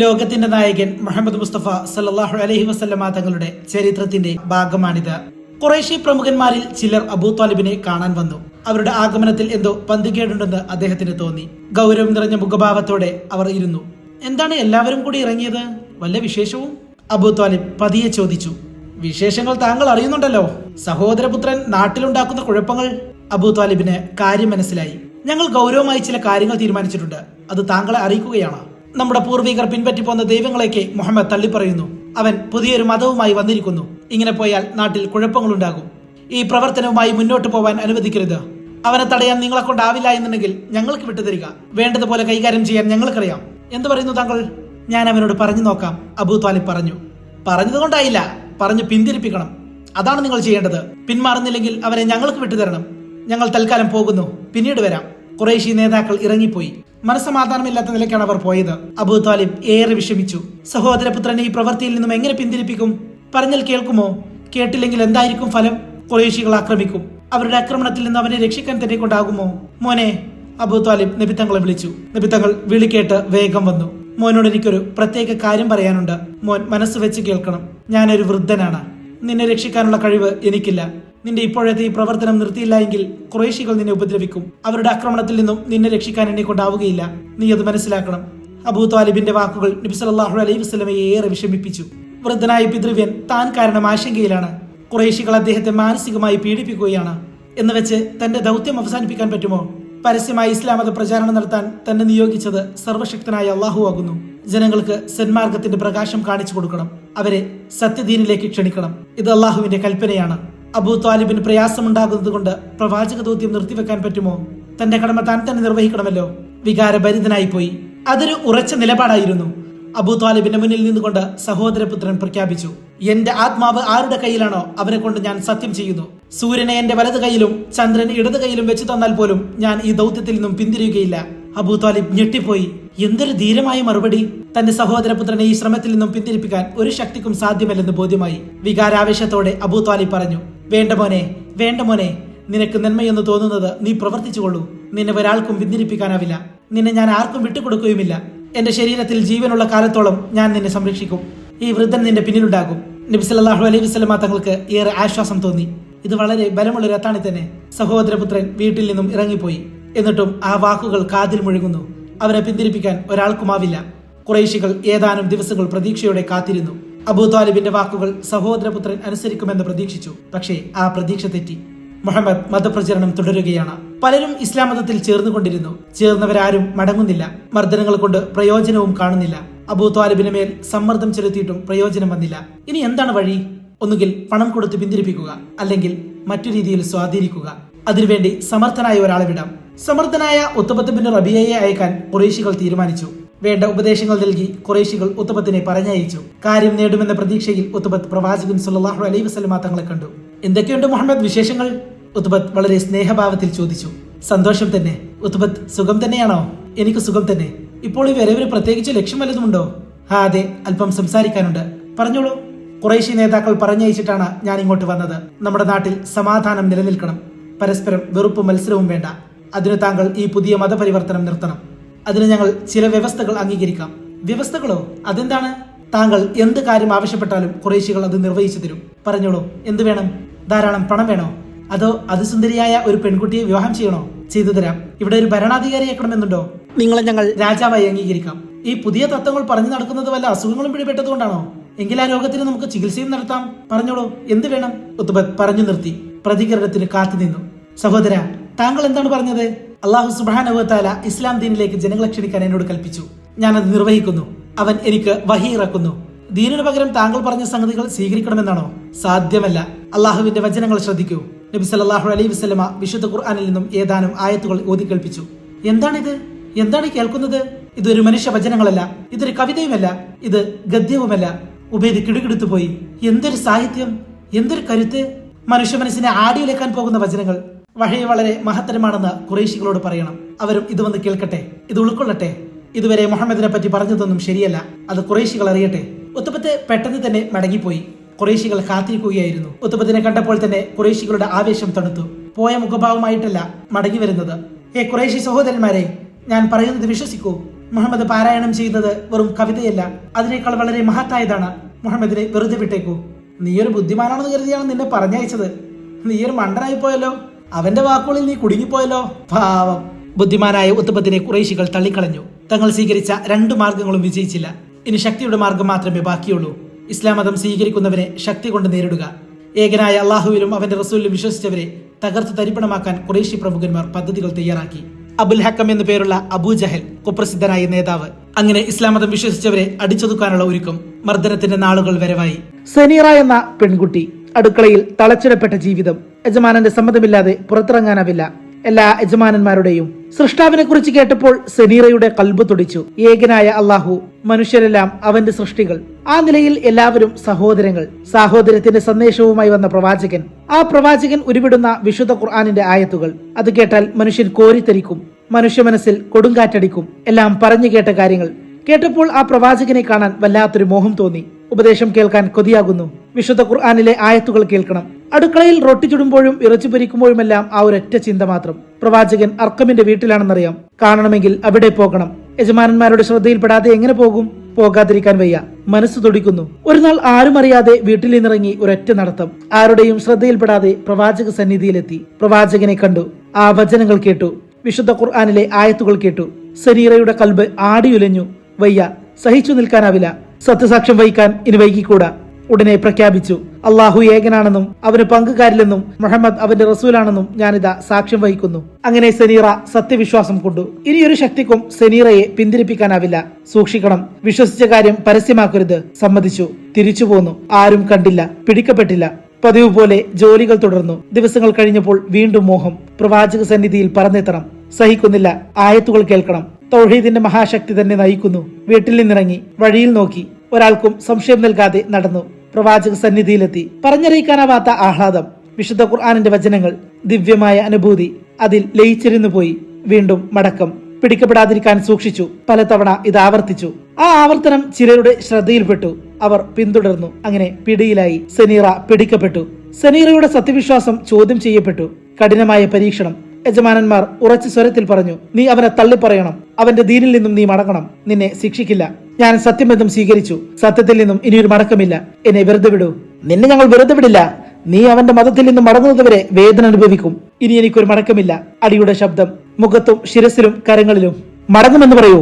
ലോകത്തിന്റെ നായകൻ മുഹമ്മദ് മുസ്തഫ സല്ലല്ലാഹു അലൈഹി വസല്ലമ തങ്ങളുടെ ചരിത്രത്തിന്റെ ഭാഗമാണിത്. ഖുറൈശി പ്രമുഖന്മാരിൽ ചിലർ അബൂ ത്വാലിബിനെ കാണാൻ വന്നു. അവരുടെ ആഗമനത്തിൽ എന്തോ പന്തികേടുണ്ടെന്ന് അദ്ദേഹത്തിന് തോന്നി. ഗൗരവം നിറഞ്ഞ മുഖഭാവത്തോടെ അവർ ഇരുന്നു. എന്താണ് എല്ലാവരും കൂടി ഇറങ്ങിയത്? വല്ല വിശേഷവും? അബൂ ത്വാലിബ് പതിയെ ചോദിച്ചു. വിശേഷങ്ങൾ താങ്കൾ അറിയുന്നുണ്ടല്ലോ. സഹോദരപുത്രൻ നാട്ടിലുണ്ടാക്കുന്ന കുഴപ്പങ്ങൾ. അബൂ ത്വാലിബിന് കാര്യം മനസ്സിലായി. ഞങ്ങൾ ഗൗരവമായി ചില കാര്യങ്ങൾ തീരുമാനിച്ചിട്ടുണ്ട്. അത് താങ്കളെ അറിയിക്കുകയാണ്. നമ്മുടെ പൂർവികർ പിൻപറ്റിപ്പോന്ന ദൈവങ്ങളെയൊക്കെ മുഹമ്മദ് തള്ളിപ്പറയുന്നു. അവൻ പുതിയൊരു മതവുമായി വന്നിരിക്കുന്നു. ഇങ്ങനെ പോയാൽ നാട്ടിൽ കുഴപ്പങ്ങളുണ്ടാകും. ഈ പ്രവർത്തനവുമായി മുന്നോട്ട് പോവാൻ അനുവദിക്കരുത്. അവനെ തടയാൻ നിങ്ങളെ കൊണ്ടാവില്ല എന്നുണ്ടെങ്കിൽ ഞങ്ങൾക്ക് വിട്ടുതരിക. വേണ്ടതുപോലെ കൈകാര്യം ചെയ്യാൻ ഞങ്ങൾക്കറിയാം. എന്ത് പറയുന്നു താങ്കൾ? ഞാൻ അവനോട് പറഞ്ഞു നോക്കാം, അബൂ ത്വാലിബ് പറഞ്ഞു. പറഞ്ഞതുകൊണ്ടായില്ല, പറഞ്ഞു പിന്തിരിപ്പിക്കണം. അതാണ് നിങ്ങൾ ചെയ്യേണ്ടത്. പിന്മാറുന്നില്ലെങ്കിൽ അവനെ ഞങ്ങൾക്ക് വിട്ടുതരണം. ഞങ്ങൾ തൽക്കാലം പോകുന്നു, പിന്നീട് വരാം. ഖുറൈശി നേതാക്കൾ ഇറങ്ങിപ്പോയി. മനസ്സമാധാനമില്ലാത്ത നിലയ്ക്കാണ് അവർ പോയത്. അബൂ ത്വാലിബ് ഏറെ വിഷമിച്ചു. സഹോദരപുത്രനെ ഈ പ്രവൃത്തിയിൽ നിന്നും എങ്ങനെ പിന്തിരിപ്പിക്കും? പറഞ്ഞാൽ കേൾക്കുമോ? കേട്ടില്ലെങ്കിൽ എന്തായിരിക്കും ഫലം? ഖുറൈശികൾ ആക്രമിക്കും. അവരുടെ ആക്രമണത്തിൽ നിന്ന് അവനെ രക്ഷിക്കാൻ തന്നെ കൊണ്ടാകുമോ? മോനെ, അബൂ ത്വാലിബ് നബി തങ്ങളെ വിളിച്ചു. നബി തങ്ങൾ വിളിക്കേട്ട് വേഗം വന്നു. മോനോട് എനിക്കൊരു പ്രത്യേക കാര്യം പറയാനുണ്ട്. മോൻ മനസ്സ് വെച്ച് കേൾക്കണം. ഞാനൊരു വൃദ്ധനാണ്. നിന്നെ രക്ഷിക്കാനുള്ള കഴിവ് എനിക്കില്ല. നിന്റെ ഇപ്പോഴത്തെ ഈ പ്രവർത്തനം നിർത്തിയില്ല എങ്കിൽ ഖുറൈശികൾ നിന്നെ ഉപദ്രവിക്കും. അവരുടെ ആക്രമണത്തിൽ നിന്നും നിന്നെ രക്ഷിക്കാൻ എന്നെ കൊണ്ടാവുകയില്ല. നീ അത് മനസ്സിലാക്കണം. അബൂ ത്വാലിബിന്റെ വാക്കുകൾ നബി സല്ലല്ലാഹു അലൈഹി വസല്ലമയെ ഏറെ വിഷമിപ്പിച്ചു. വൃദ്ധനായ പിതൃവ്യൻ താൻ കാരണം ആശങ്കയിലാണ്. ഖുറൈശികൾ അദ്ദേഹത്തെ മാനസികമായി പീഡിപ്പിക്കുകയാണ്. എന്ന് വെച്ച് തന്റെ ദൗത്യം അവസാനിപ്പിക്കാൻ പറ്റുമോ? പരസ്യമായി ഇസ്ലാം മത പ്രചാരണം നടത്താൻ തന്നെ നിയോഗിച്ചത് സർവശക്തനായ അള്ളാഹു ആകുന്നു. ജനങ്ങൾക്ക് സന്മാർഗത്തിന്റെ പ്രകാശം കാണിച്ചു കൊടുക്കണം. അവരെ സത്യദീനിലേക്ക് ക്ഷണിക്കണം. ഇത് അള്ളാഹുവിന്റെ കൽപ്പനയാണ്. അബൂ ത്വാലിബിന് പ്രയാസമുണ്ടാകുന്നത് കൊണ്ട് പ്രവാചക ദൗത്യം നിർത്തിവെക്കാൻ പറ്റുമോ? തന്റെ കടമ താൻ തന്നെ നിർവഹിക്കണമല്ലോ. വികാരഭരിതനായി പോയി. അതൊരു ഉറച്ച നിലപാടായിരുന്നു. അബൂ ത്വാലിബിന്റെ മുന്നിൽ നിന്നുകൊണ്ട് സഹോദരപുത്രൻ പ്രഖ്യാപിച്ചു, എന്റെ ആത്മാവ് ആരുടെ കയ്യിലാണോ അവനെ കൊണ്ട് ഞാൻ സത്യം ചെയ്യുന്നു. സൂര്യനെ എന്റെ വലത് കൈയിലും ചന്ദ്രന് ഇടത് കൈയിലും വെച്ച് തന്നാൽ പോലും ഞാൻ ഈ ദൗത്യത്തിൽ നിന്നും പിന്തിരിയുകയില്ല. അബൂ ത്വാലിബ് ഞെട്ടിപ്പോയി. എന്തൊരു ധീരമായ മറുപടി! തന്റെ സഹോദരപുത്രനെ ഈ ശ്രമത്തിൽ നിന്നും പിന്തിരിപ്പിക്കാൻ ഒരു ശക്തിക്കും സാധ്യമല്ലെന്ന് ബോധ്യമായി. വികാരാവേശത്തോടെ അബൂ ത്വാലിബ് പറഞ്ഞു, വേണ്ട മോനെ, വേണ്ട മോനെ. നിനക്ക് നന്മയെന്ന് തോന്നുന്നത് നീ പ്രവർത്തിച്ചുകൊള്ളൂ. നിന്നെ ഒരാൾക്കും പിന്തിരിപ്പിക്കാനാവില്ല. നിന്നെ ഞാൻ ആർക്കും വിട്ടുകൊടുക്കുകയുമില്ല. എന്റെ ശരീരത്തിൽ ജീവനുള്ള കാലത്തോളം ഞാൻ നിന്നെ സംരക്ഷിക്കും. ഈ വൃദ്ധൻ നിന്റെ പിന്നിലുണ്ടാകും. നബി സല്ലല്ലാഹു അലൈഹി വസല്ലമ തങ്ങൾക്ക് ഏറെ ആശ്വാസം തോന്നി. ഇത് വളരെ ബലമുള്ളൊരു അത്താണി തന്നെ. സഹോദരപുത്രൻ വീട്ടിൽ നിന്നും ഇറങ്ങിപ്പോയി. എന്നിട്ടും ആ വാക്കുകൾ കാതിൽ മുഴങ്ങുന്നു. അവനെ പിന്തിരിപ്പിക്കാൻ ഒരാൾക്കുമാവില്ല. ഖുറൈശികൾ ഏതാനും ദിവസങ്ങൾ പ്രതീക്ഷയോടെ കാത്തിരുന്നു. അബൂ ത്വാലിബിന്റെ വാക്കുകൾ സഹോദരപുത്രൻ അനുസരിക്കുമെന്ന് പ്രതീക്ഷിച്ചു. പക്ഷേ ആ പ്രതീക്ഷ തെറ്റി. മുഹമ്മദ് മതപ്രചരണം തുടരുകയാണ്. പലരും ഇസ്ലാം മതത്തിൽ ചേർന്നുകൊണ്ടിരുന്നു. ചേർന്നവരാരും മടങ്ങുന്നില്ല. മർദ്ദനങ്ങൾ കൊണ്ട് പ്രയോജനവും കാണുന്നില്ല. അബൂ ത്വാലിബിന് മേൽ സമ്മർദ്ദം ചെലുത്തിയിട്ടും പ്രയോജനം വന്നില്ല. ഇനി എന്താണ് വഴി? ഒന്നുകിൽ പണം കൊടുത്ത് പിന്തിരിപ്പിക്കുക, അല്ലെങ്കിൽ മറ്റു രീതിയിൽ സ്വാധീനിക്കുക. അതിനുവേണ്ടി സമർത്ഥനായ ഒരാളെ വിടാം. സമർത്ഥനായ ഉത്ബത്ത് ബിൻ റബീഅയെ അയക്കാൻ ഖുറൈശികൾ തീരുമാനിച്ചു. വേണ്ട ഉപദേശങ്ങൾ നൽകി ഖുറൈശികൾ ഉത്ബത്തിനെ പറഞ്ഞയച്ചു. കാര്യം നേടുമെന്ന പ്രതീക്ഷയിൽ ഉത്ബത്ത് പ്രവാചകൻ സല്ലല്ലാഹു അലൈഹി വസല്ലമ തങ്ങളെ കണ്ടു. എന്തൊക്കെയുണ്ട് മുഹമ്മദ് വിശേഷങ്ങൾ? ഉത്ബത്ത് വളരെ സ്നേഹഭാവത്തിൽ ചോദിച്ചു. സന്തോഷം തന്നെ. ഉത്ബത്ത്, സുഖം തന്നെയാണോ? എനിക്ക് സുഖം തന്നെ. ഇപ്പോൾ ഈ വരവിന് പ്രത്യേകിച്ച് ലക്ഷ്യം വല്ലതുമുണ്ടോ? അതെ, അല്പം സംസാരിക്കാനുണ്ട്. പറഞ്ഞോളൂ. ഖുറൈശി നേതാക്കൾ പറഞ്ഞയച്ചിട്ടാണ് ഞാൻ ഇങ്ങോട്ട് വന്നത്. നമ്മുടെ നാട്ടിൽ സമാധാനം നിലനിൽക്കണം. പരസ്പരം വെറുപ്പും മത്സരവും വേണ്ട. അതിന് താങ്കൾ ഈ പുതിയ മതപരിവർത്തനം നിർത്തണം. അതിന് ഞങ്ങൾ ചില വ്യവസ്ഥകൾ അംഗീകരിക്കാം. വ്യവസ്ഥകളോ? അതെന്താണ്? താങ്കൾ എന്ത് കാര്യം ആവശ്യപ്പെട്ടാലും ഖുറൈശികൾ അത് നിർവഹിച്ചു തരും. പറഞ്ഞോളൂ, എന്ത് വേണം? ധാരാളം പണം വേണോ? അതോ അതിസുന്ദരിയായ ഒരു പെൺകുട്ടിയെ വിവാഹം ചെയ്യണോ? ചെയ്തു തരാം. ഇവിടെ ഒരു ഭരണാധികാരിയാക്കണമെന്നുണ്ടോ? നിങ്ങളെ ഞങ്ങൾ രാജാവായി അംഗീകരിക്കാം. ഈ പുതിയ തത്വങ്ങൾ പറഞ്ഞു നടക്കുന്നത് വല്ല അസുഖങ്ങളും പിടിപെട്ടതുകൊണ്ടാണോ? എങ്കിൽ ആ രോഗത്തിന് നമുക്ക് ചികിത്സയും നടത്താം. പറഞ്ഞോളൂ, എന്ത് വേണം? ഉത്ബത്ത് പറഞ്ഞു നിർത്തി. പ്രതികരണത്തിന് കാത്തുനിന്നു. സഹോദര, താങ്കൾ എന്താണ് പറഞ്ഞത്? അല്ലാഹു സുബ്ഹാനഹു വ തആല ഇസ്ലാം ദീനിലേക്ക് ജനങ്ങളെ ക്ഷണിക്കാൻ എന്നോട് കൽപ്പിച്ചു. ഞാനത് നിർവഹിക്കുന്നു. അവൻ എനിക്ക് വഹി ഇറക്കുന്നു. ദീനിനു പകരം താങ്കൾ പറഞ്ഞ സംഗതികൾ സ്വീകരിക്കണമെന്നാണോ? സാധ്യമല്ല. അള്ളാഹുവിന്റെ വചനങ്ങൾ ശ്രദ്ധിക്കൂ. നബി സല്ലല്ലാഹു അലൈഹി വസല്ലമ വിശുദ്ധ ഖുർആനിൽ നിന്നും ഏതാനും ആയത്തുകൾ ഓതി കേൾപ്പിച്ചു. എന്താണിത്? എന്താണ് കേൾക്കുന്നത്? ഇതൊരു മനുഷ്യ വചനങ്ങളല്ല. ഇതൊരു കവിതയുമല്ല. ഇത് ഗദ്യവുമല്ല. ഉബൈദ് കിടുകിടുത്തു പോയി. എന്തൊരു സാഹിത്യം! എന്തൊരു കരുത്ത്! മനുഷ്യ മനസ്സിനെ ആടിയുലക്കാൻ പോകുന്ന വചനങ്ങൾ. വഹി വളരെ മഹത്തരമാണെന്ന് ഖുറൈശികളോട് പറയണം. അവരും ഇത് വന്ന് കേൾക്കട്ടെ, ഇത് ഉൾക്കൊള്ളട്ടെ. ഇതുവരെ മുഹമ്മദിനെ പറ്റി പറഞ്ഞതൊന്നും ശരിയല്ല. അത് ഖുറൈശികൾ അറിയട്ടെ. ഉത്ബത്ത് പെട്ടെന്ന് തന്നെ മടങ്ങിപ്പോയി. ഖുറൈശികൾ കാത്തിരിക്കുകയായിരുന്നു. ഉത്ബത്തിനെ കണ്ടപ്പോൾ തന്നെ ഖുറൈശികളുടെ ആവേശം തണുത്തു. പോയ മുഖഭാവമായിട്ടല്ല മടങ്ങി വരുന്നത്. ഖുറൈശി സഹോദരന്മാരെ, ഞാൻ പറയുന്നത് വിശ്വസിക്കൂ. മുഹമ്മദ് പാരായണം ചെയ്യുന്നത് വെറും കവിതയല്ല, അതിനേക്കാൾ വളരെ മഹത്തായതാണ്. മുഹമ്മദിനെ വെറുതെ വിട്ടേക്കൂ. നീയൊരു ബുദ്ധിമാനാണെന്ന് കരുതിയാണ് നിന്നെ പറഞ്ഞയച്ചത്. നീയൊരു മണ്ടനായി പോയല്ലോ. അവന്റെ വാക്കുകളിൽ നീ കുടുങ്ങിപ്പോയല്ലോ. പാവം. ബുദ്ധിമാനായ ഉത്തബത്തിനെ ഖുറൈശികൾ തള്ളിക്കളഞ്ഞു. തങ്ങൾ സ്വീകരിച്ച 2 മാർഗങ്ങളും വിജയിച്ചില്ല. ഇനി ശക്തിയുടെ മാർഗം മാത്രമേ ബാക്കിയുള്ളൂ. ഇസ്ലാം മതം സ്വീകരിക്കുന്നവരെ ശക്തി കൊണ്ട് നേരിടുക. ഏകനായ അള്ളാഹുവിലും അവന്റെ റസൂലിലും വിശ്വസിച്ചവരെ തകർത്ത് തരിപ്പണമാക്കാൻ ഖുറൈശി പ്രമുഖന്മാർ പദ്ധതികൾ തയ്യാറാക്കി. അബുൽ ഹക്കം എന്നു പേരുള്ള അബൂജഹൽ കുപ്രസിദ്ധനായ നേതാവ്. അങ്ങനെ ഇസ്ലാം മതം വിശ്വസിച്ചവരെ അടിച്ചൊതുക്കാനുള്ള ഒരുക്കം. മർദ്ദനത്തിന്റെ നാളുകൾ വരവായി. സനീറ എന്ന പെൺകുട്ടി. അടുക്കളയിൽ തളച്ചിടപ്പെട്ട ജീവിതം. യജമാനന്റെ സമ്മതമില്ലാതെ പുറത്തിറങ്ങാനാവില്ല. എല്ലാ യജമാനന്മാരുടെയും സൃഷ്ടാവിനെ കുറിച്ച് കേട്ടപ്പോൾ സനീറയുടെ കൽബ് തുടിച്ചു. ഏകനായ അള്ളാഹു, മനുഷ്യരെല്ലാം അവന്റെ സൃഷ്ടികൾ. ആ നിലയിൽ എല്ലാവരും സഹോദരങ്ങൾ. സാഹോദര്യത്തിന്റെ സന്ദേശവുമായി വന്ന പ്രവാചകൻ. ആ പ്രവാചകൻ ഉരുവിടുന്ന വിശുദ്ധ ഖുർആനിന്റെ ആയത്തുകൾ അത് കേട്ടാൽ മനുഷ്യൻ കോരിത്തരിക്കും. മനുഷ്യ മനസ്സിൽ കൊടുങ്കാറ്റടിക്കും. എല്ലാം പറഞ്ഞു കേട്ട കാര്യങ്ങൾ കേട്ടപ്പോൾ ആ പ്രവാചകനെ കാണാൻ വല്ലാത്തൊരു മോഹം തോന്നി. ഉപദേശം കേൾക്കാൻ കൊതിയാകുന്നു. വിശുദ്ധ ഖുർആനിലെ ആയത്തുകൾ കേൾക്കണം. അടുക്കളയിൽ റൊട്ടി ചുടുമ്പോഴും ഇറച്ചി പൊരിക്കുമ്പോഴുമെല്ലാം ആ ഒരൊറ്റ ചിന്ത മാത്രം. പ്രവാചകൻ അർക്കമിന്റെ വീട്ടിലാണെന്നറിയാം. കാണണമെങ്കിൽ അവിടെ പോകണം. യജമാനന്മാരുടെ ശ്രദ്ധയിൽപ്പെടാതെ എങ്ങനെ പോകും? പോകാതിരിക്കാൻ വയ്യ. മനസ്സ് തുടിക്കുന്നു. ഒരു നാൾ ആരും അറിയാതെ വീട്ടിൽ നിന്നിറങ്ങി ഒരൊറ്റ നടത്തം. ആരുടെയും ശ്രദ്ധയിൽപ്പെടാതെ പ്രവാചക സന്നിധിയിലെത്തി. പ്രവാചകനെ കണ്ടു. ആ വചനങ്ങൾ കേട്ടു. വിശുദ്ധ ഖുർആനിലെ ആയത്തുകൾ കേട്ടു. സനീറയുടെ കൽബ് ആടിയുലഞ്ഞു. വയ്യ, സഹിച്ചു നിൽക്കാനാവില്ല. സത്യസാക്ഷ്യം വഹിക്കാൻ ഇനി വൈകിക്കൂടാ. ഉടനെ പ്രഖ്യാപിച്ചു, അള്ളാഹു ഏകനാണെന്നും അവന് പങ്കുകാരില്ലെന്നും മുഹമ്മദ് അവന്റെ റസൂലാണെന്നും ഞാനിതാ സാക്ഷ്യം വഹിക്കുന്നു. അങ്ങനെ സനീറ സത്യവിശ്വാസം കൊണ്ടു. ഇനിയൊരു ശക്തിക്കും സനീറയെ പിന്തിരിപ്പിക്കാനാവില്ല. സൂക്ഷിക്കണം. വിശ്വസിച്ച കാര്യം പരസ്യമാക്കരുത്. സമ്മതിച്ചു. തിരിച്ചു പോന്നു. ആരും കണ്ടില്ല, പിടിക്കപ്പെട്ടില്ല. പതിവ് പോലെ ജോലികൾ തുടർന്നു. ദിവസങ്ങൾ കഴിഞ്ഞപ്പോൾ വീണ്ടും മോഹം. പ്രവാചക സന്നിധിയിൽ പറന്നെത്തണം. സഹിക്കുന്നില്ല. ആയത്തുകൾ കേൾക്കണം. തൗഹീദിന്റെ മഹാശക്തി തന്നെ നയിക്കുന്നു. വീട്ടിൽ നിന്നിറങ്ങി വഴിയിൽ നോക്കി. ഒരാൾക്കും സംശയം നൽകാതെ നടന്നു. പ്രവാചക സന്നിധിയിലെത്തി. പറഞ്ഞറിയിക്കാനാവാത്ത ആഹ്ലാദം. വിശുദ്ധ ഖുർആനിന്റെ വചനങ്ങൾ. ദിവ്യമായ അനുഭൂതി. അതിൽ ലയിച്ചിരുന്നു പോയി. വീണ്ടും മടക്കം. പിടിക്കപ്പെടാതിരിക്കാൻ സൂക്ഷിച്ചു. പലതവണ ഇത് ആവർത്തിച്ചു. ആ ആവർത്തനം ചിലരുടെ ശ്രദ്ധയിൽപ്പെട്ടു. അവർ പിന്തുടർന്നു. അങ്ങനെ പിടിയിലായി. സനീറ പിടിക്കപ്പെട്ടു. സനീറയുടെ സത്യവിശ്വാസം ചോദ്യം ചെയ്യപ്പെട്ടു. കഠിനമായ പരീക്ഷണം. യജമാനന്മാർ ഉറച്ച സ്വരത്തിൽ പറഞ്ഞു, നീ അവനെ തള്ളിപ്പറയണം. അവന്റെ ദീനിൽ നിന്നും നീ മടങ്ങണം. നിന്നെ ശിക്ഷിക്കില്ല. ഞാൻ സത്യമെന്നും സ്വീകരിച്ചു. സത്യത്തിൽ നിന്നും ഇനിയൊരു മടക്കമില്ല. എന്നെ വെറുതെ വിടൂ. നിന്നെ ഞങ്ങൾ വെറുതെ വിടില്ല. നീ അവന്റെ മതത്തിൽ നിന്നും മടങ്ങുന്നതുവരെ വേദന അനുഭവിക്കും. ഇനി എനിക്കൊരു മടക്കമില്ല. അടിയുടെ ശബ്ദം മുഖത്തും ശിരസിലും കരങ്ങളിലും. മടങ്ങുമെന്ന് പറയൂ.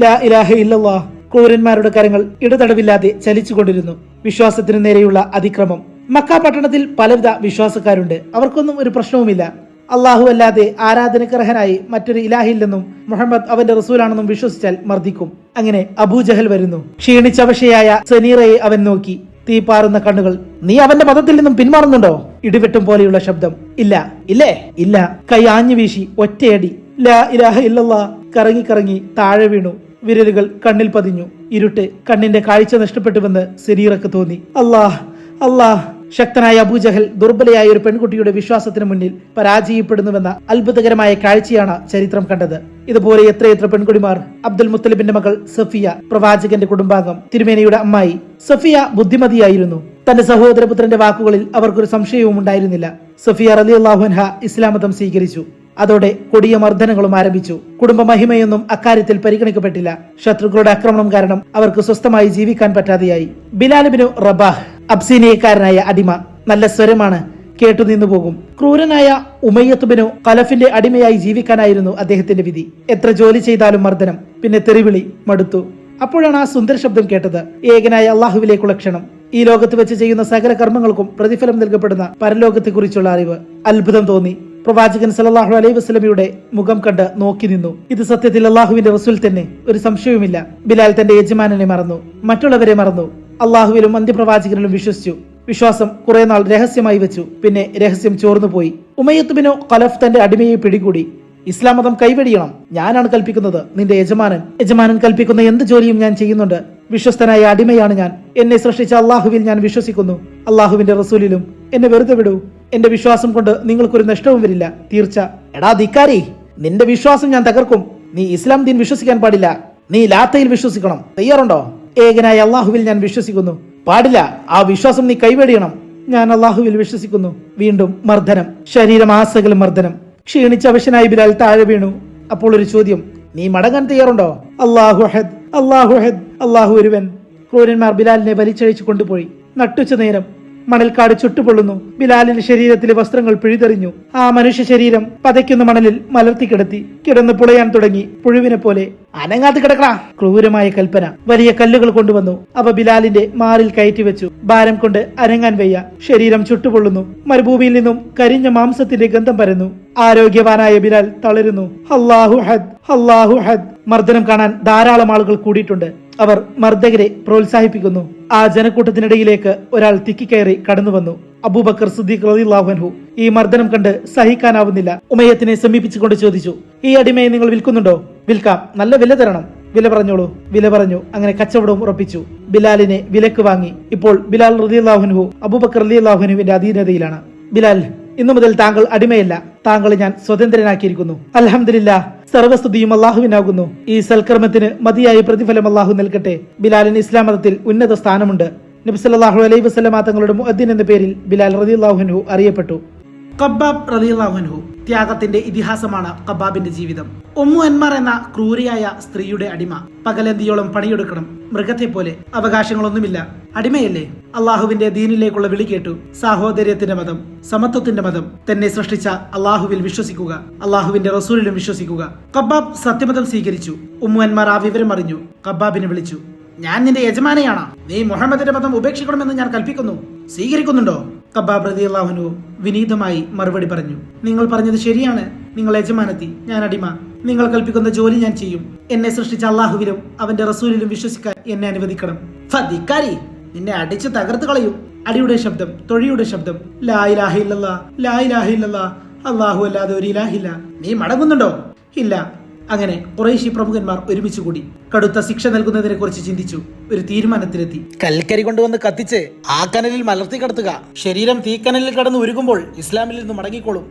ലാ ഇലാഹ ഇല്ലല്ലാഹ്. ക്രൂരന്മാരുടെ കരങ്ങൾ ഇടതടവില്ലാതെ ചലിച്ചുകൊണ്ടിരുന്നു. വിശ്വാസത്തിന് നേരെയുള്ള അതിക്രമം. മക്ക പട്ടണത്തിൽ പലവിധ വിശ്വാസക്കാരുണ്ട്. അവർക്കൊന്നും ഒരു പ്രശ്നവുമില്ല. അള്ളാഹു അല്ലാതെ ആരാധനക്കർഹനായി മറ്റൊരു ഇലാഹില്ലെന്നും മുഹമ്മദ് അവന്റെ റസൂലാണെന്നും വിശ്വസിച്ചാൽ മർദ്ദിക്കും. അങ്ങനെ അബൂജഹൽ വരുന്നു. ക്ഷീണിച്ചവശയായ സനീറയെ അവൻ നോക്കി. തീപാറുന്ന കണ്ണുകൾ. നീ അവന്റെ മതത്തിൽ നിന്നും പിന്മാറുന്നുണ്ടോ? ഇടിവെട്ടും പോലെയുള്ള ശബ്ദം. ഇല്ല. ഇല്ലേ? ഇല്ല. കൈ ആഞ്ഞു വീശി ഒറ്റയടി. ലാ ഇലാഹ ഇല്ലല്ലാഹ്. കറങ്ങി കറങ്ങി താഴെ വീണു. വിരലുകൾ കണ്ണിൽ പതിഞ്ഞു. ഇരുട്ട്. കണ്ണിന്റെ കാഴ്ച നഷ്ടപ്പെട്ടുവെന്ന് സനീറക്ക് തോന്നി. അല്ലാഹ്, അല്ലാഹ്. ശക്തനായ അബൂജഹൽ ദുർബലയായ ഒരു പെൺകുട്ടിയുടെ വിശ്വാസത്തിന് മുന്നിൽ പരാജയപ്പെടുന്നുവെന്ന അത്ഭുതകരമായ കാഴ്ചയാണ് ചരിത്രം കണ്ടത്. ഇതുപോലെ എത്രയെത്ര പെൺകുടിമാർ. അബ്ദുൽ മുത്തലിബിന്റെ മകൾ സഫിയ, പ്രവാചകന്റെ കുടുംബാംഗം, തിരുമേനിയുടെ അമ്മായി. സഫിയ ബുദ്ധിമതിയായിരുന്നു. തന്റെ സഹോദരപുത്രന്റെ വാക്കുകളിൽ അവർക്കൊരു സംശയവും ഉണ്ടായിരുന്നില്ല. സഫിയ റളിയല്ലാഹു അൻഹ ഇസ്ലാം മതം സ്വീകരിച്ചു. അതോടെ കൊടിയ മർദ്ദനങ്ങളും ആരംഭിച്ചു. കുടുംബ മഹിമയൊന്നും അക്കാര്യത്തിൽ പരിഗണിക്കപ്പെട്ടില്ല. ശത്രുക്കളുടെ ആക്രമണം കാരണം അവർക്ക് സ്വസ്ഥമായി ജീവിക്കാൻ പറ്റാതെയായി. ബിലാൽ ഇബ്നു റബാഹ്, അബ്സീനിയക്കാരനായ അടിമ. നല്ല സ്വരമാണ്, കേട്ടു നിന്നു പോകും. ക്രൂരനായ ഉമയ്യത്ത് ബിനു ഖലഫിന്റെ അടിമയായി ജീവിക്കാനായിരുന്നു അദ്ദേഹത്തിന്റെ വിധി. എത്ര ജോലി ചെയ്താലും മർദ്ദനം, പിന്നെ തെറിവിളി. മടുത്തു. അപ്പോഴാണ് ആ സുന്ദര ശബ്ദം കേട്ടത്. ഏകനായ അള്ളാഹുവിലേക്കുള്ള ക്ഷണം. ഈ ലോകത്ത് വെച്ച് ചെയ്യുന്ന സകല കർമ്മങ്ങൾക്കും പ്രതിഫലം നൽകപ്പെടുന്ന പരലോകത്തെക്കുറിച്ചുള്ള അറിവ്. അത്ഭുതം തോന്നി. പ്രവാചകൻ സല്ലല്ലാഹു അലൈഹി വസല്ലമയുടെ മുഖം കണ്ട് നോക്കി നിന്നു. ഇത് സത്യത്തിൽ അള്ളാഹുവിന്റെ റസൂൽ തന്നെ, ഒരു സംശയവുമില്ല. ബിലാൽ തന്റെ യജമാനനെ മറന്നു, മറ്റുള്ളവരെ മറന്നു. അള്ളാഹുവിലും അന്ത്യപ്രവാചകനിലും വിശ്വസിച്ചു. വിശ്വാസം കുറെ നാൾ രഹസ്യമായി വെച്ചു. പിന്നെ രഹസ്യം ചോർന്നുപോയി. ഉമയ്യത്ത് ബിനു ഖലഫ് തന്റെ അടിമയെ പിടികൂടി. ഇസ്ലാം മതം കൈവെടിയണം. ഞാനാണ് കൽപ്പിക്കുന്നത്, നിന്റെ യജമാനൻ കൽപ്പിക്കുന്ന എന്ത് ജോലിയും ഞാൻ ചെയ്യുന്നുണ്ട്. വിശ്വസ്തനായ അടിമയാണ് ഞാൻ. എന്നെ സൃഷ്ടിച്ച അള്ളാഹുവിൽ ഞാൻ വിശ്വസിക്കുന്നു. അള്ളാഹുവിന്റെ റസൂലിലും. എന്നെ വെറുതെ വിടൂ. എന്റെ വിശ്വാസം കൊണ്ട് നിങ്ങൾക്കൊരു നഷ്ടവും വരില്ല. തീർച്ച. എടാ ധിക്കാരി, നിന്റെ വിശ്വാസം ഞാൻ തകർക്കും. നീ ഇസ്ലാം ദീൻ വിശ്വസിക്കാൻ പാടില്ല. നീ ലാത്തയിൽ വിശ്വസിക്കണം. തയ്യാറുണ്ടോ? ഏകനായ അള്ളാഹുവിൽ ഞാൻ വിശ്വസിക്കുന്നു. പാടില്ല. ആ വിശ്വാസം നീ കൈവെടിയണം. ഞാൻ അള്ളാഹുവിൽ വിശ്വസിക്കുന്നു. വീണ്ടും മർദ്ദനം. ശരീരം ആസകലം മർദ്ദനം. ക്ഷീണിച്ച അവശനായി ബിലാൽ താഴെ വീണു. അപ്പോൾ ഒരു ചോദ്യം. നീ മടങ്ങാൻ തയ്യാറുണ്ടോ? അല്ലാഹു അഹദ്, അല്ലാഹു അഹദ്, അല്ലാഹു ഒരുവൻ. ക്രൂരന്മാർ ബിലാലിനെ വലിച്ചഴിച്ചു കൊണ്ടുപോയി. നട്ടുച്ച നേരം മണൽക്കാട് ചുട്ടുപൊള്ളുന്നു. ബിലാലിന്റെ ശരീരത്തിലെ വസ്ത്രങ്ങൾ പിഴുതെറിഞ്ഞു. ആ മനുഷ്യ ശരീരം പതയ്ക്കുന്ന മണലിൽ മലർത്തി കിടത്തി. കിടന്ന് പുളയാൻ തുടങ്ങി. പുഴുവിനെ പോലെ. അനങ്ങാത്ത് കിടക്കണ. ക്രൂരമായ കൽപ്പന. വലിയ കല്ലുകൾ കൊണ്ടുവന്നു. അവ ബിലാലിന്റെ മാറിൽ കയറ്റി വെച്ചു. ഭാരം കൊണ്ട് അനങ്ങാൻ വയ്യ. ശരീരം ചുട്ടുപൊള്ളുന്നു. മരുഭൂമിയിൽ നിന്നും കരിഞ്ഞ മാംസത്തിന്റെ ഗന്ധം പരന്നു. ആരോഗ്യവാനായ ബിലാൽ തളരുന്നു. അല്ലാഹു അഹദ്, അല്ലാഹു അഹദ്. മർദ്ദനം കാണാൻ ധാരാളം ആളുകൾ കൂടിയിട്ടുണ്ട്. അവർ മർദ്ദകരെ പ്രോത്സാഹിപ്പിക്കുന്നു. ആ ജനക്കൂട്ടത്തിനിടയിലേക്ക് ഒരാൾ തിക്കിക്കയറി കടന്നു വന്നു. അബൂബക്കർ സിദ്ദീഖ് റളിയല്ലാഹു അൻഹു ഈ മർദ്ദനം കണ്ട് സഹിക്കാനാവുന്നില്ല. ഉമയ്യത്തിനെ സമീപിച്ചുകൊണ്ട് ചോദിച്ചു, ഈ അടിമയെ നിങ്ങൾ വിൽക്കുന്നുണ്ടോ? വിൽക്കാം, നല്ല വില തരണം. വില പറഞ്ഞോളൂ. വില പറഞ്ഞു. അങ്ങനെ കച്ചവടവും ഉറപ്പിച്ചു. ബിലാലിനെ വിലക്ക് വാങ്ങി. ഇപ്പോൾ ബിലാൽ റളിയല്ലാഹു അൻഹു അബൂബക്കർ റളിയല്ലാഹു അൻഹുവിന്റെ അധീനതയിലാണ്. ബിലാൽ, ഇന്നു മുതൽ താങ്കൾ അടിമയല്ല. താങ്കളെ ഞാൻ സ്വതന്ത്രനാക്കിയിരിക്കുന്നു. അൽഹംദുലില്ലാഹ്, സർവസ്തുതിയും അല്ലാഹുവിനാകുന്നു. ഈ സൽക്കർമ്മത്തിന് മതിയായ പ്രതിഫലം അല്ലാഹു നൽകട്ടെ. ബിലാലിന് ഇസ്ലാം മതത്തിൽ ഉന്നത സ്ഥാനമുണ്ട്. നബി സല്ലല്ലാഹു അലൈഹി വസല്ലമ തങ്ങളുടെ മുഅദ്ദിൻ എന്ന പേരിൽ ബിലാൽ റളിയല്ലാഹു അൻഹു അറിയപ്പെട്ടു. ഖബ്ബാബ് റളിയല്ലാഹു അൻഹു. ത്യാഗത്തിന്റെ ഇതിഹാസമാണ് ഖബ്ബാബിന്റെ ജീവിതം. ഉമ്മു അൻമാർ എന്ന ക്രൂരിയായ സ്ത്രീയുടെ അടിമ. പകലന്തിയോളം പണിയെടുക്കണം. മൃഗത്തെ പോലെ. അവകാശങ്ങളൊന്നുമില്ല. അടിമയല്ലേ? അള്ളാഹുവിന്റെ ദീനിലേക്കുള്ള വിളി കേട്ടു. സാഹോദര്യത്തിന്റെ മതം, സമത്വത്തിന്റെ മതം. തന്നെ സൃഷ്ടിച്ച അള്ളാഹുവിൽ വിശ്വസിക്കുക. അള്ളാഹുവിന്റെ റസൂലിലും വിശ്വസിക്കുക. ഖബ്ബാബ് സത്യമതം സ്വീകരിച്ചു. ഉമ്മു അൻമാർ ആ വിവരം അറിഞ്ഞു. ഖബ്ബാബിനെ വിളിച്ചു. ഞാൻ നിന്റെ യജമാനയാണ്. നീ മുഹമ്മദിന്റെ മതം ഉപേക്ഷിക്കണമെന്ന് ഞാൻ കൽപ്പിക്കുന്നു. സ്വീകരിക്കുന്നുണ്ടോ? ഖബ്ബാബ് റളിയല്ലാഹു അൻഹു വിനീതമായി മറുപടി പറഞ്ഞു. നിങ്ങൾ പറഞ്ഞത് ശരിയാണ്. നിങ്ങൾ യജമാനത്തി, ഞാൻ അടിമ. നിങ്ങൾ കൽപ്പിക്കുന്ന ജോലി ഞാൻ ചെയ്യും. എന്നെ സൃഷ്ടിച്ച അള്ളാഹുവിലും അവന്റെ റസൂലിലും വിശ്വസിക്കാൻ എന്നെ അനുവദിക്കണം. ഫദിക്കാരി, നിന്നെ അടിച്ച് തകർത്ത് കളയും. അടിയുടെ ശബ്ദം, തൊഴിയുടെ ശബ്ദം. ലാ ഇലാഹ ഇല്ലല്ലാഹ്, ലാ ഇലാഹ ഇല്ലല്ലാഹ്, അല്ലാഹു അല്ലാതെ ഒരു ഇലാഹില്ല. നീ മടങ്ങുന്നുണ്ടോ? ഇല്ല. അങ്ങനെ ഖുറൈശി പ്രമുഖന്മാർ ഒരുമിച്ച് കൂടി കടുത്ത ശിക്ഷ നൽകുന്നതിനെ കുറിച്ച് ചിന്തിച്ചു. ഒരു തീരുമാനത്തിലെത്തി. കൽക്കരി കൊണ്ടുവന്ന് കത്തിച്ച് ആ കനലിൽ മലർത്തി കിടത്തുക. ശരീരം തീക്കനലിൽ കടന്ന് ഉരുകുമ്പോൾ ഇസ്ലാമിൽ നിന്ന് മടങ്ങിക്കോളും.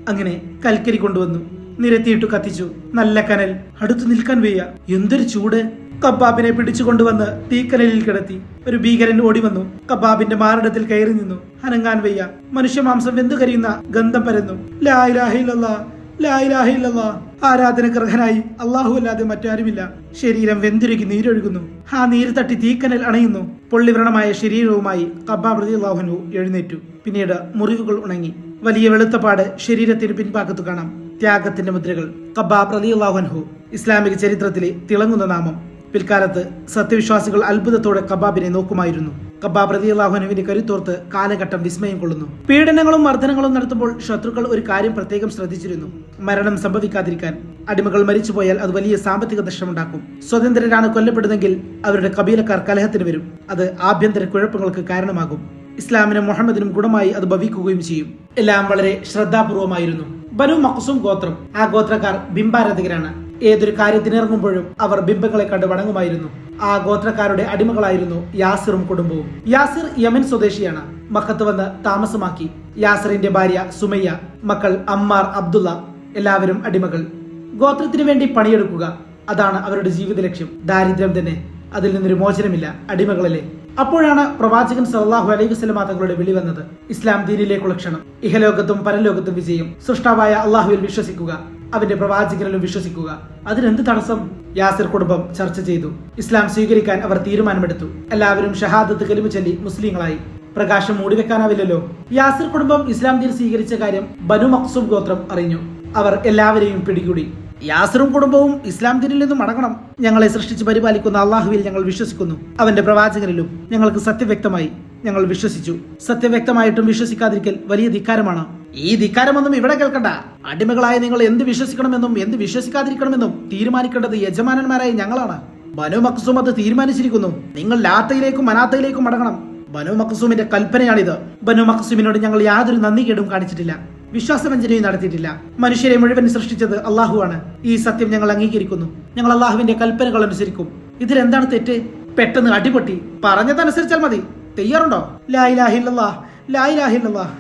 അങ്ങനെ കൽക്കരി കൊണ്ടുവന്നു നിരത്തിയിട്ടു കത്തിച്ചു. നല്ല കനൽ. അടുത്തു നിൽക്കാൻ വയ്യ. എന്തൊരു ചൂട്! ഖബ്ബാബിനെ പിടിച്ചു കൊണ്ടുവന്ന് തീക്കനലിൽ കിടത്തി. ഒരു ഭീകരൻ ഓടി വന്നു. ഖബ്ബാബിന്റെ മാറിടത്തിൽ കയറി നിന്നു. അനങ്ങാൻ വയ്യ. മനുഷ്യമാംസം വെന്തു കരിയുന്ന ഗന്ധം പരന്നു. ലാ ഇലാഹ ഇല്ലല്ലാഹ്, ലാ ഇലാഹ ഇല്ലല്ലാഹ്. ആരാധനകർഹനായി അല്ലാഹു അല്ലാതെ മറ്റാരുമില്ല. ശരീരം വെന്തുരുകി നീരൊഴുകുന്നു. ആ നീര് തട്ടി തീക്കനൽ അണയുന്നു. പൊള്ളിവ്രണമായ ശരീരവുമായി ഖബ്ബാബ് റളിയല്ലാഹു അൻഹു എഴുന്നേറ്റു. പിന്നീട് മുറിവുകൾ ഉണങ്ങി. വലിയ വെളുത്തപ്പാട് ശരീരത്തിന് പിൻഭാഗത്ത് കാണാം. ത്യാഗത്തിന്റെ മുദ്രകൾ. ഖബ്ബാബ് റളിയല്ലാഹു അൻഹു ഇസ്ലാമിക ചരിത്രത്തിലെ തിളങ്ങുന്ന നാമം. പിൽക്കാലത്ത് സത്യവിശ്വാസികൾ അത്ഭുതത്തോടെ ഖബ്ബാബിനെ നോക്കുമായിരുന്നു. ഖബ്ബാബ് റളിയല്ലാഹു അൻഹുവിന്റെ കരുത്തോർത്ത് കാലഘട്ടം വിസ്മയം കൊള്ളുന്നു. പീഡനങ്ങളും മർദ്ദനങ്ങളും നടത്തുമ്പോൾ ശത്രുക്കൾ ഒരു കാര്യം പ്രത്യേകം ശ്രദ്ധിച്ചിരുന്നു. മരണം സംഭവിക്കാതിരിക്കാൻ. അടിമകൾ മരിച്ചുപോയാൽ അത് വലിയ സാമ്പത്തിക നഷ്ടമുണ്ടാക്കും. സ്വതന്ത്രരാണ് കൊല്ലപ്പെടുന്നെങ്കിൽ അവരുടെ കബീലക്കാർ കലഹത്തിന് വരും. അത് ആഭ്യന്തര കുഴപ്പങ്ങൾക്ക് കാരണമാകും. ഇസ്ലാമിനും മുഹമ്മദിനും ഗുണമായി അത് ഭവിക്കുകയും ചെയ്യും. എല്ലാം വളരെ ശ്രദ്ധാപൂർവമായിരുന്നു. ബനു മഖ്സൂം ഗോത്രം. ആ ഗോത്രക്കാർ ബിംബാരാധകരാണ്. ഏതൊരു കാര്യത്തിനിറങ്ങുമ്പോഴും അവർ ബിംബങ്ങളെ കണ്ട് വണങ്ങുമായിരുന്നു. ആ ഗോത്രക്കാരുടെ അടിമകളായിരുന്നു യാസിറും കുടുംബവും. യാസിർ യമൻ സ്വദേശിയാണ്. മക്കത്ത് വന്ന് താമസമാക്കി. യാസിറിന്റെ ഭാര്യ സുമയ്യ, മക്കൾ അമ്മാർ, അബ്ദുള്ള, എല്ലാവരും അടിമകൾ. ഗോത്രത്തിനു വേണ്ടി പണിയെടുക്കുക, അതാണ് അവരുടെ ജീവിത ലക്ഷ്യം. ദാരിദ്ര്യം തന്നെ. അതിൽ നിന്നൊരു മോചനമില്ല. അടിമകളല്ലേ. അപ്പോഴാണ് പ്രവാചകൻ സല്ലല്ലാഹു അലൈഹി വസല്ലമ തങ്ങളുടെ വിളി വന്നത്. ഇസ്ലാം ദീനിലേക്കുള്ള ക്ഷണം. ഇഹലോകത്തും പരലോകത്തും വിജയം. സൃഷ്ടാവായ അള്ളാഹുവിൽ വിശ്വസിക്കുക. അവന്റെ പ്രവാചകനിലും വിശ്വസിക്കുക. അതിനെന്ത് തടസ്സം? യാസിർ കുടുംബം ചർച്ച ചെയ്തു. ഇസ്ലാം സ്വീകരിക്കാൻ അവർ തീരുമാനമെടുത്തു. എല്ലാവരും ഷഹാദത്ത് കലിമ ചൊല്ലി മുസ്ലിങ്ങളായി. പ്രകാശം മൂടിവെക്കാനാവില്ലല്ലോ. യാസിർ കുടുംബം ഇസ്ലാം ദീൻ സ്വീകരിച്ച കാര്യം ബനു മഖ്സൂം ഗോത്രം അറിഞ്ഞു. അവർ എല്ലാവരെയും പിടികൂടി. യാസിറും കുടുംബവും ഇസ്ലാം ദീനിൽ നിന്നും മടങ്ങണം. ഞങ്ങളെ സൃഷ്ടിച്ച് പരിപാലിക്കുന്ന അള്ളാഹുവിൽ ഞങ്ങൾ വിശ്വസിക്കുന്നു. അവന്റെ പ്രവാചകനിലും ഞങ്ങൾക്ക് സത്യവ്യക്തമായി. ഞങ്ങൾ വിശ്വസിച്ചു. സത്യവ്യക്തമായിട്ടും വിശ്വസിക്കാതിരിക്കൽ വലിയ ധിക്കാരമാണ്. ഈ ധിക്കാരമൊന്നും ഇവിടെ കേൾക്കണ്ട. അടിമകളായ നിങ്ങൾ എന്ത് വിശ്വസിക്കണമെന്നും എന്ത് വിശ്വസിക്കാതിരിക്കണമെന്നും തീരുമാനിക്കേണ്ടത് യജമാനന്മാരായ ഞങ്ങളാണ്. ബനു മഖ്സൂം അത് തീരുമാനിച്ചിരിക്കുന്നു. നിങ്ങൾ ലാത്തയിലേക്കും മനാത്തയിലേക്കും മടങ്ങണം. ബനു മഖ്സൂമിന്റെ കൽപ്പനയാണിത്. ബനു മഖ്സൂമിനോട് ഞങ്ങൾ യാതൊരു നന്ദികേടും കാണിച്ചിട്ടില്ല. വിശ്വാസവഞ്ചനയും നടത്തിയിട്ടില്ല. മനുഷ്യരെ മുഴുവൻ സൃഷ്ടിച്ചത് അള്ളാഹുവാണ്. ഈ സത്യം ഞങ്ങൾ അംഗീകരിക്കുന്നു. ഞങ്ങൾ അള്ളാഹുവിന്റെ കൽപ്പനകൾ അനുസരിക്കും. ഇതിലെന്താണ് തെറ്റ്? പെട്ടെന്ന് അടിപൊട്ടി. പറഞ്ഞതനുസരിച്ചാൽ മതി. തയ്യാറുണ്ടോ? ലാ ഇലാഹ ഇല്ലല്ലാഹ്, ലാ ഇലാഹ ഇല്ലല്ലാഹ്,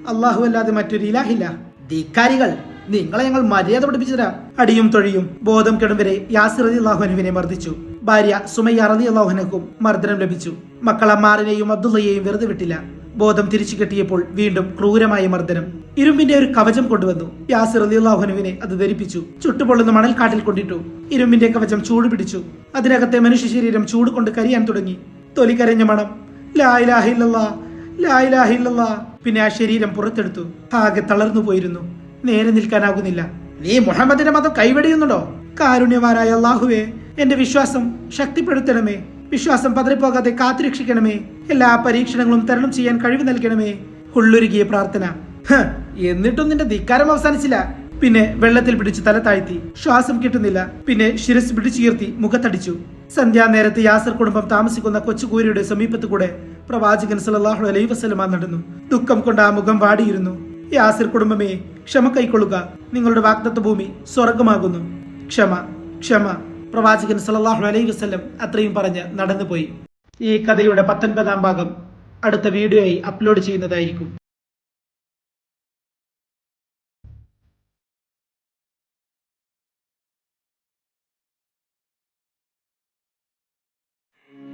അള്ളാഹു അല്ലാതെ മറ്റൊരു ഇലാഹില്ല. ധിക്കാരികൾ, നിങ്ങളെ ഞങ്ങൾ മര്യാദ പഠിപ്പിച്ചു തരാം. അടിയും തൊഴിയും. ബോധം കെടും വരെ യാസിർ റളിയല്ലാഹു അൻഹുവിനെ മർദ്ദിച്ചു. ഭാര്യ സുമയ്യ റളിയല്ലാഹു അൻഹയ്ക്കും മർദ്ദനം ലഭിച്ചു. മക്കൾ അമ്മാറിനെയും അബ്ദുള്ളയെയും വെറുതെ വിട്ടില്ല. ബോധം തിരിച്ചു കെട്ടിയപ്പോൾ വീണ്ടും ക്രൂരമായ മർദ്ദനം. ഇരുമ്പിന്റെ ഒരു കവചം കൊണ്ടുവന്നു. യാസിർ റളിയല്ലാഹു അൻഹുവിനെ അത് ധരിപ്പിച്ചു. ചുട്ടുപൊള്ളുന്ന മണൽക്കാട്ടിൽ കൊണ്ടിട്ടു. ഇരുമ്പിന്റെ കവചം ചൂട് പിടിച്ചു. അതിനകത്തെ മനുഷ്യ ശരീരം ചൂട് കൊണ്ട് കരിയാൻ തുടങ്ങി. തൊലി കരഞ്ഞ മണം. ലാ ഇലാഹ ഇല്ലല്ലാഹ്, ലാ ഇലാഹ ഇല്ലല്ലാഹ്. പിന്നെ ആ ശരീരം പുറത്തെടുത്തു. ആകെ തളർന്നു പോയിരുന്നു. നേരെ നിൽക്കാനാകുന്നില്ല. നീ മുഹമ്മദിന്റെ മതം കൈവെടിയുന്നുണ്ടോ? കാരുണ്യവാനായ അല്ലാഹുവേ, എന്റെ വിശ്വാസം ശക്തിപ്പെടുത്തണമേ. വിശ്വാസം പതറിപ്പോകാതെ കാത്തുരക്ഷിക്കണമേ. എല്ലാ പരീക്ഷണങ്ങളും തരണം ചെയ്യാൻ കഴിവ് നൽകണമേ. ഉള്ളുരുകിയ പ്രാർത്ഥന. എന്നിട്ടും നിന്റെ ധിക്കാരം അവസാനിച്ചില്ല. പിന്നെ വെള്ളത്തിൽ പിടിച്ചു തല താഴ്ത്തി. ശ്വാസം കിട്ടുന്നില്ല. പിന്നെ ശിരസ് പിടിച്ചുയർത്തി മുഖത്തടിച്ചു. സന്ധ്യാനേരത്ത് യാസർ കുടുംബം താമസിക്കുന്ന കൊച്ചുകൂരിയുടെ സമീപത്ത് കൂടെ പ്രവാചകൻ സല്ലല്ലാഹു അലൈഹി വസല്ലമ നടന്നു. ദുഃഖം കൊണ്ട് ആ മുഖം വാടിയിരുന്നു. യാസിർ കുടുംബമേ, ക്ഷമ കൈക്കൊള്ളുക. നിങ്ങളുടെ വാഗ്ദത്ത ഭൂമി സ്വർഗമാകുന്നു. ക്ഷമ, ക്ഷമ. പ്രവാചകൻ സല്ലല്ലാഹു അലൈഹി വസല്ലം അത്രയും പറഞ്ഞ് നടന്നുപോയി. ഈ കഥയുടെ 19-ാം ഭാഗം അടുത്ത വീഡിയോയായി അപ്ലോഡ് ചെയ്യുന്നതായിരിക്കും.